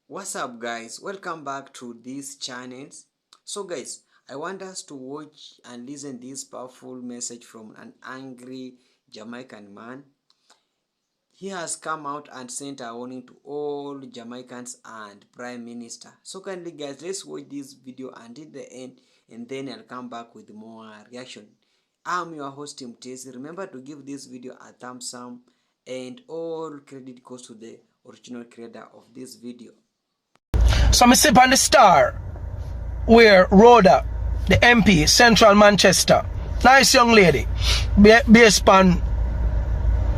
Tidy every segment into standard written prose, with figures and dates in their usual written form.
What's up, guys? Welcome back to this channel. So guys, I want us to watch and listen this powerful message from an angry Jamaican man. He has come out and sent a warning to all Jamaicans and Prime Minister. So kindly guys, let's watch this video until the end, and then I'll come back with more reaction. I'm your host Tim Tesi. Remember to give this video a thumbs up, and all credit goes to the original creator of this video. So I sip on the Star, where Rhoda, the MP, Central Manchester, nice young lady, based on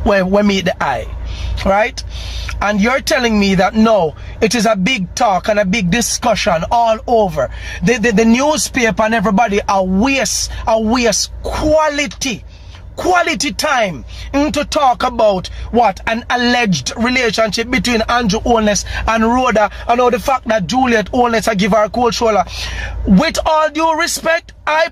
where we meet the eye, right? And you're telling me that no, it is a big talk and a big discussion all over. The newspaper and everybody are waste quality time to talk about what an alleged relationship between Andrew Holness and Rhoda, and all the fact that Juliet Holness give her a cold shoulder. With all due respect, I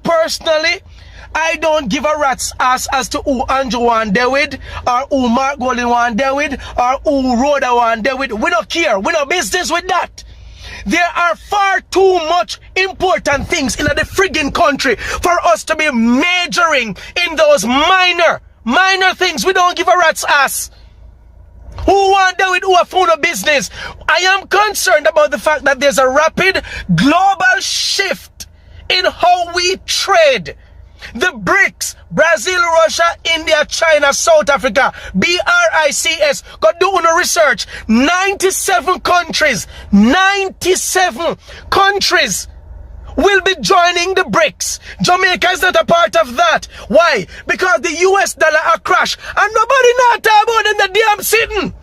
don't give a rat's ass as to who Andrew want there with, or who Mark Golden want there with, or who Rhoda want there with. We don't care. We no business with that. There are far too much important things in the friggin' country for us to be majoring in those minor things. We don't give a rat's ass. Who want that with who have found a business? I am concerned about the fact that there's a rapid global shift in how we trade. The BRICS, Brazil, Russia, India, China, South Africa, BRICS, go do no research. 97 countries will be joining the BRICS. Jamaica is not a part of that. Why? Because the US dollar a crash, and nobody not talk about in the damn sitting.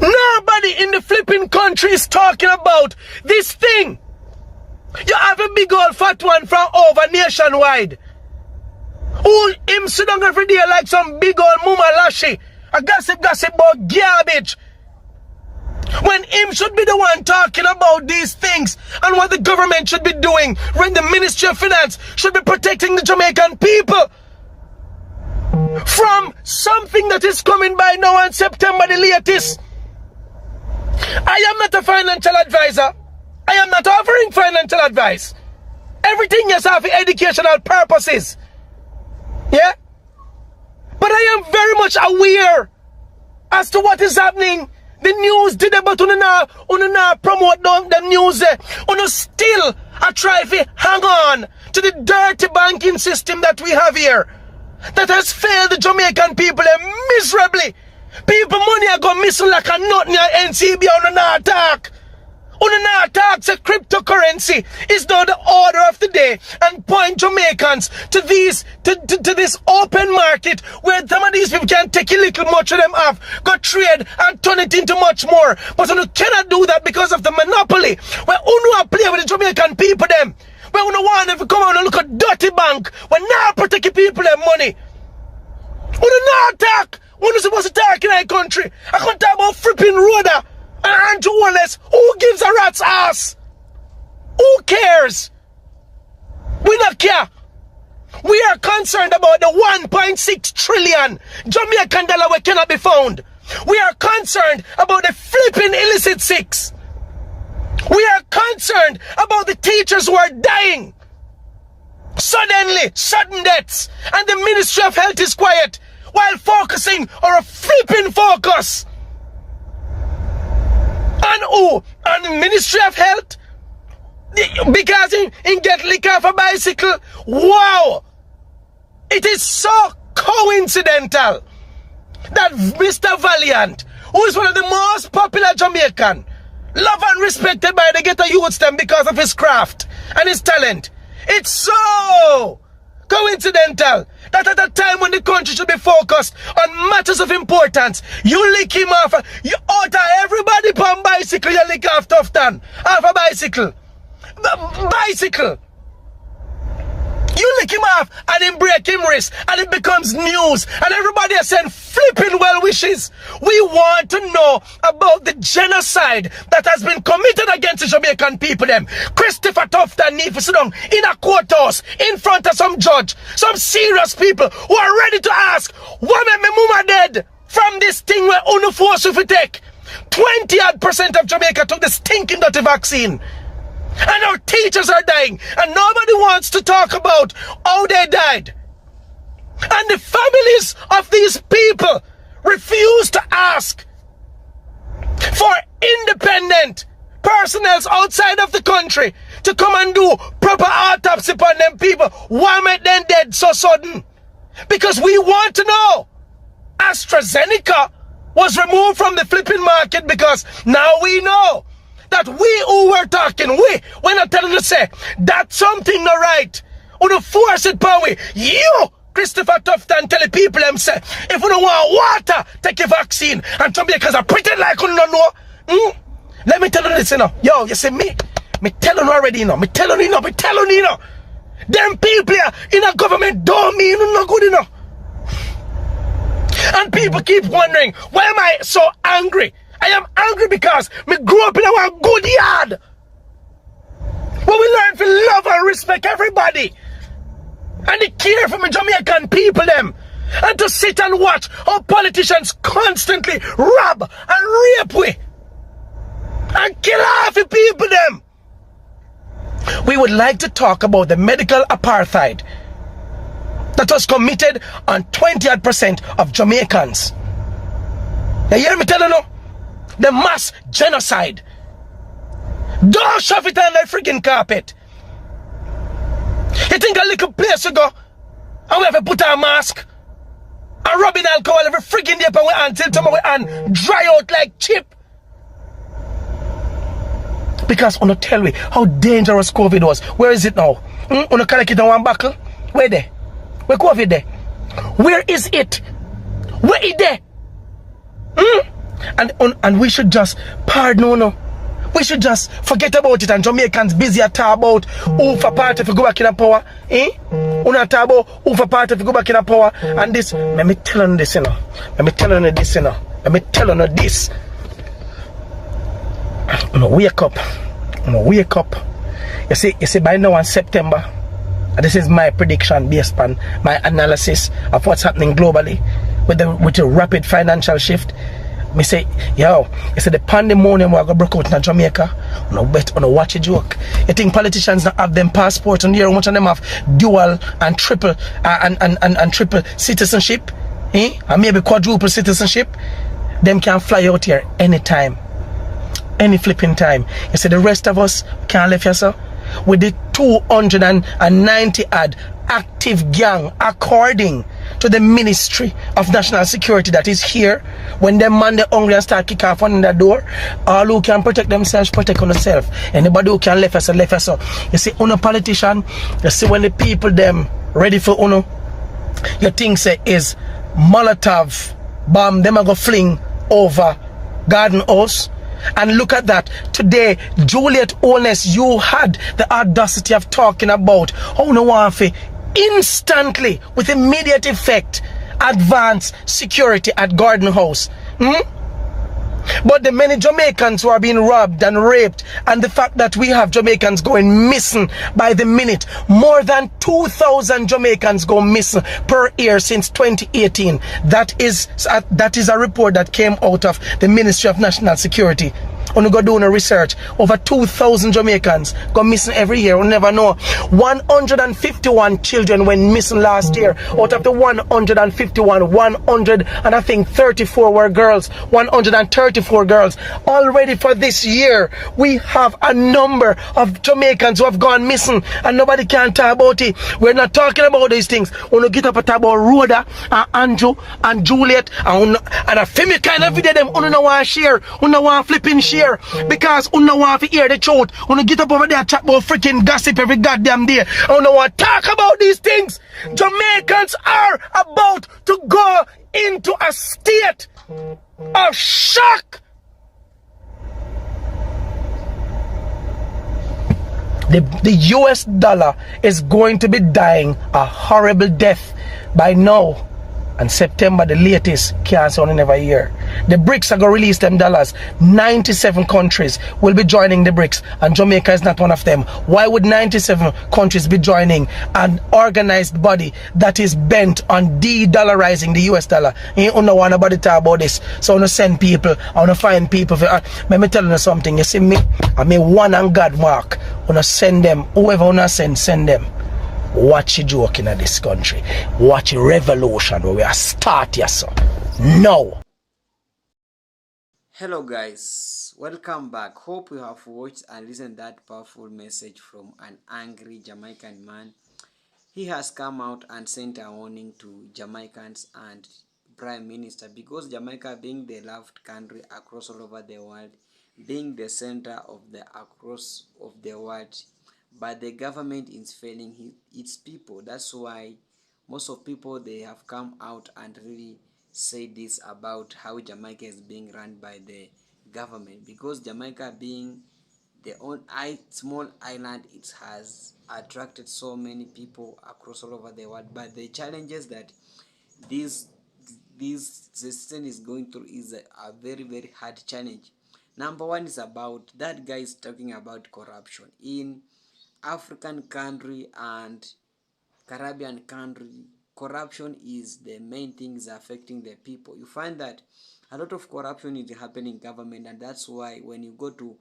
Nobody in the flipping country is talking about this thing. You have a big old fat one from over nationwide, who him sit down every day like some big old mama lashy, a gossip about garbage, when him should be the one talking about these things and what the government should be doing, when the Ministry of Finance should be protecting the Jamaican people from something that is coming by now on September the latest. I am not a financial advisor. I am not offering financial advice. Everything is for educational purposes. Yeah? But I am very much aware as to what is happening. The news did about una promote the news. Una still a try to hang on to the dirty banking system that we have here, that has failed the Jamaican people miserably. People money are going missing like a nut near NCB on an attack. On an attack, say cryptocurrency is now the order of the day, and point Jamaicans to these to this open market where some of these people can take a little much of them off, go trade and turn it into much more. But you cannot do that because of the monopoly where you play with the Jamaican people them. Where you want them to come out and look at dirty bank when now protect the people their money. You not attack. We're not supposed to talk in our country. I can't talk about flipping Rhoda and Andrew Holness. Who gives a rat's ass? Who cares? We don't care. We are concerned about the 1.6 trillion Jamaican dollar that cannot be found. We are concerned about the flipping illicit six. We are concerned about the teachers who are dying suddenly, sudden deaths, and the Ministry of Health is quiet while focusing on a flipping focus. And who? On the Ministry of Health? Because he get licked off a bicycle? Wow! It is so coincidental that Mr. Valiant, who is one of the most popular Jamaican, loved and respected by the ghetto youths them because of his craft and his talent, it's so coincidental that at a time when the country should be focused on matters of importance, you lick him off. You utter everybody on bicycle, you lick off Tufton off a bicycle. Bicycle. You lick him off and then break him wrist, and it becomes news, and everybody is saying flipping well wishes. We want to know about the genocide that has been committed against the Jamaican people them. Christopher Tufton need to sit down in a courthouse in front of some judge, some serious people who are ready to ask, what made my mama dead? this thing where uno force if we take 20% of Jamaica took the stinking dirty vaccine. And our teachers are dying. And nobody wants to talk about how they died. And the families of these people refuse to ask for independent personnel outside of the country to come and do proper autopsy upon them people. Why make them dead so sudden? Because we want to know. AstraZeneca was removed from the flipping market because now we know that we who were talking, we're not telling you say that's something not right. Or to force it power. You, Christopher Tufton, tell the people them say, if you don't want water, take your vaccine. And Jamaicans are pretend like you don't know. Let me tell you this, you know. Yo, you see me telling you already, you know. Me telling you, you know. Them people here in a government don't mean you no good, you know. And people keep wondering, why am I so angry? I am angry because me grew up in a good yard where we learn to love and respect everybody. And they care for me Jamaican people them. And to sit and watch how politicians constantly rob and rape we. And kill half the people them. We would like to talk about the medical apartheid that was committed on 20% of Jamaicans. You hear me telling you? The mass genocide. Don't shove it on the freaking carpet. You think a little place to go and we have to put our mask and rubbing alcohol every freaking day upon our hand till tomorrow and dry out like chip? Because on tell me how dangerous COVID was. Where is it now? On collect it in one buckle? Where there? Where COVID there? Where is it? Where is there? And we should just pardon no. We should just forget about it and Jamaicans busy at talk about who for party if you go back in a power. Una talk about who for party if you go back in a power. And this, let me tell you this, you know. Let me tell you this, you know. Let me tell you this. I'm gonna wake up. You see by now in September, and this is my prediction based on my analysis of what's happening globally with the rapid financial shift. Me say, yo, you see the pandemonium we're gonna break out in Jamaica. On a watch a joke. You think politicians not have them passport and here much of them have dual and triple and triple citizenship? And maybe quadruple citizenship? Them can fly out here anytime. Any flipping time. You see the rest of us can't leave here, sir. With the 290 odd active gang according to the Ministry of National Security that is here. When them man the hungry and start kick off on the door, all who can protect themselves, protect on themselves. Anybody who can left us, left us. You see, uno politician, you see when the people them ready for uno, you think say is Molotov bomb, them a go fling over Garden House. And look at that. Today, Juliet Owness, you had the audacity of talking about how no one instantly, with immediate effect, advance security at Garden House. But the many Jamaicans who are being robbed and raped, and the fact that we have Jamaicans going missing by the minute. More than 2,000 Jamaicans go missing per year since 2018. That is a report that came out of the Ministry of National Security. When you go doing a research, over 2,000 Jamaicans go missing every year. We never know. 151 children went missing last year. Out of the 151, 34 were girls. 134 girls. Already for this year, we have a number of Jamaicans who have gone missing, and nobody can talk about it. We're not talking about these things. When you get up and talk about Rhoda and Andrew and Juliet and a family kind of video, them don't want to share, don't want flipping share. Because you don't want to hear the truth. You don't get up over there and chat about freaking gossip every goddamn day. You don't want to talk about these things. Jamaicans are about to go into a state of shock. The US dollar is going to be dying a horrible death by now. And September, the latest, can't say never year. The BRICS are going to release them dollars. 97 countries will be joining the BRICS, and Jamaica is not one of them. Why would 97 countries be joining an organized body that is bent on de-dollarizing the US dollar? You don't want nobody talk about this. So I want to send people, I want to find people. Let me tell you something. You see me, I mean one and God mark. I want to send them, whoever I want to send them. Watch a joke in this country. Watch a revolution where we are start here, so. No. Hello guys, welcome back. Hope you have watched and listened that powerful message from an angry Jamaican man. He has come out and sent a warning to Jamaicans and Prime Minister, because Jamaica being the loved country across all over the world, being the center of the across of the world, but the government is failing its people. That's why most of people, they have come out and really say this about how Jamaica is being run by the government, because Jamaica being the small island, it has attracted so many people across all over the world. But the challenges that this this system is going through is a very hard challenge. Number one is about that guy is talking about corruption in African country and Caribbean country. Corruption is the main things affecting the people. You find that a lot of corruption is happening in government, and that's why when you go to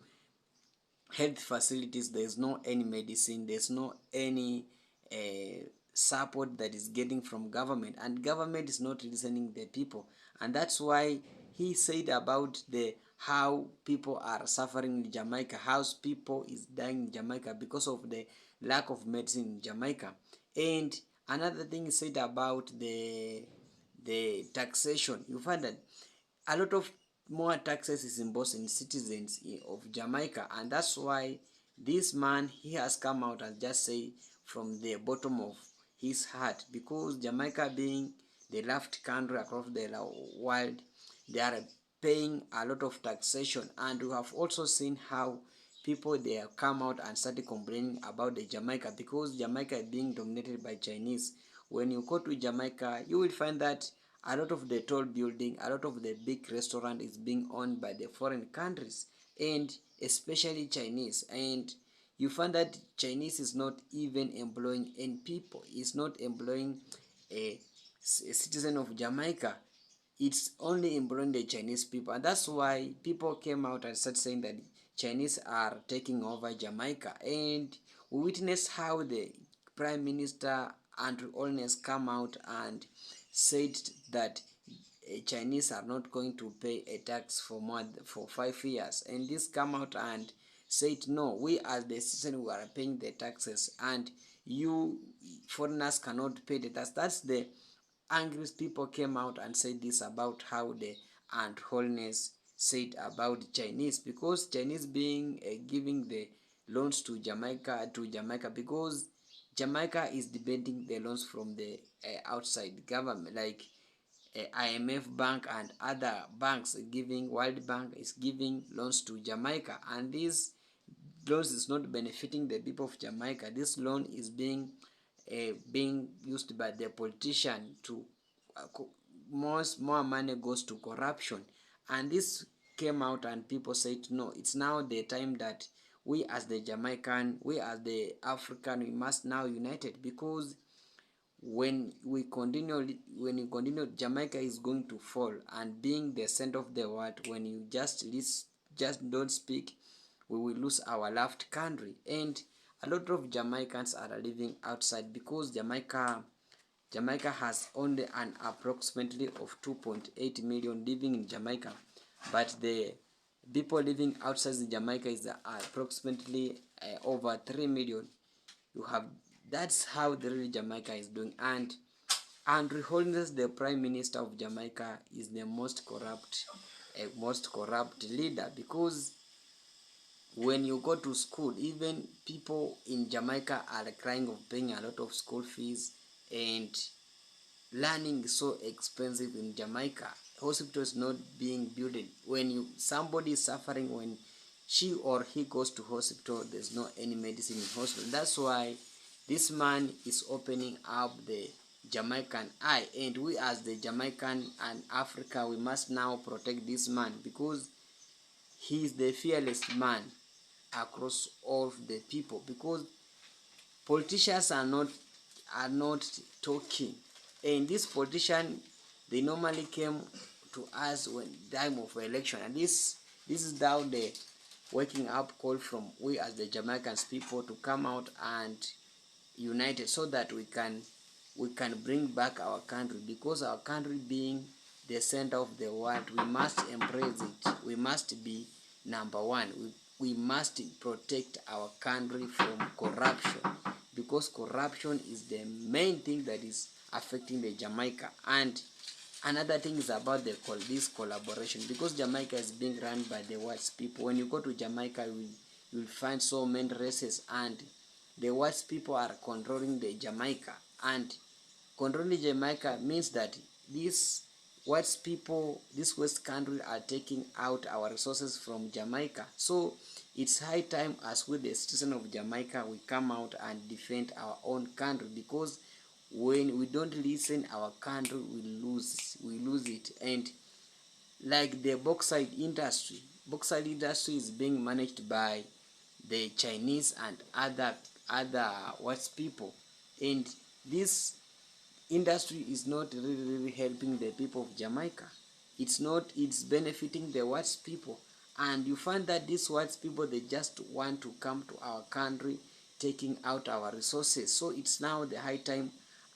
health facilities, there's no any medicine, there's no any support that is getting from government, and government is not listening the people. And that's why he said about the how people are suffering in Jamaica, how people is dying in Jamaica because of the lack of medicine in Jamaica. And another thing he said about the taxation. You find that a lot of more taxes is imposed in citizens of Jamaica, and that's why this man, he has come out and just say from the bottom of his heart, because Jamaica being the left country across the world, they are paying a lot of taxation. And we have also seen how people, they have come out and started complaining about the Jamaica, because Jamaica is being dominated by Chinese. When you go to Jamaica, you will find that a lot of the tall building, a lot of the big restaurant is being owned by the foreign countries, and especially Chinese. And you find that Chinese is not even employing any people, is not employing a citizen of Jamaica. It's only employing the Chinese people, and that's why people came out and started saying that Chinese are taking over Jamaica. And we witnessed how the Prime Minister Andrew Holness come out and said that Chinese are not going to pay a tax for 5 years, and this come out and said no, we as the citizen, we are paying the taxes, and you foreigners cannot pay the tax. That's the angriest people came out and said this about how the and Holness said about Chinese, because Chinese being giving the loans to Jamaica, because Jamaica is debating the loans from the outside government, like IMF bank and other banks giving. World Bank is giving loans to Jamaica, and this loans is not benefiting the people of Jamaica. This loan is being used by the politician to more money goes to corruption. And this came out and people said no, it's now the time that we as the Jamaican, we as the African, we must now united, because when we continue, Jamaica is going to fall, and being the center of the world, when you just don't speak, we will lose our loved country. And a lot of Jamaicans are living outside, because Jamaica has only an approximately of 2.8 million living in Jamaica, but the people living outside the Jamaica is approximately over 3 million. You have That's how the real Jamaica is doing. And Andrew Holness, the Prime Minister of Jamaica, is the most corrupt leader, because when you go to school, even people in Jamaica are crying of paying a lot of school fees, and learning is so expensive in Jamaica. Hospitals not being built. When somebody is suffering, when she or he goes to hospital, there's no any medicine in hospital. That's why this man is opening up Jamaican eye, and we as the Jamaican and Africa, we must now protect this man because he is the fearless man across all of the people, because politicians are not talking, and this politician, they normally came to us when time of election, and this is now the waking up call from we as the Jamaicans people to come out and united so that we can bring back our country, because our country being the center of the world, we must embrace it. We must be number one. We must protect our country from corruption, because corruption is the main thing that is affecting the Jamaica. And another thing is about this collaboration, because Jamaica is being run by the white people. When you go to Jamaica, you'll find so many races, and the white people are controlling the Jamaica. And controlling Jamaica means that these white people, this west country, are taking out our resources from Jamaica. So it's high time, as with the citizen of Jamaica, we come out and defend our own country, because when we don't listen, our country we lose it. And like the bauxite industry is being managed by the Chinese and other white people, and this industry is not really helping the people of Jamaica. It's benefiting the white people. And you find that these white people, they just want to come to our country, taking out our resources. So it's now the high time,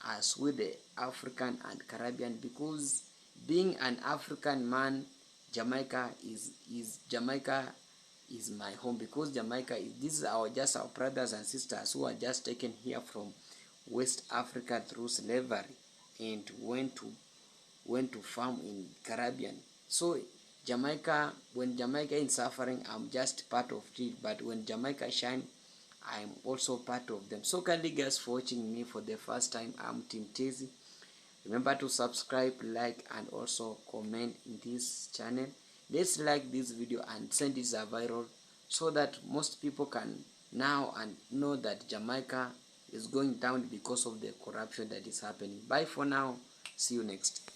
as with the African and Caribbean, because being an African man, Jamaica is my home, because Jamaica is, this is just our brothers and sisters who are just taken here from West Africa through slavery, and went to farm in Caribbean. So when Jamaica is suffering, I'm just part of it, but when Jamaica shine, I'm also part of them. So kindly guys, for watching me for the first time, I'm Team Tezi. Remember to subscribe, like, and also comment in this channel. Let's like this video and send it a viral, so that most people can now and know that Jamaica is going down because of the corruption that is happening. Bye for now. See you next.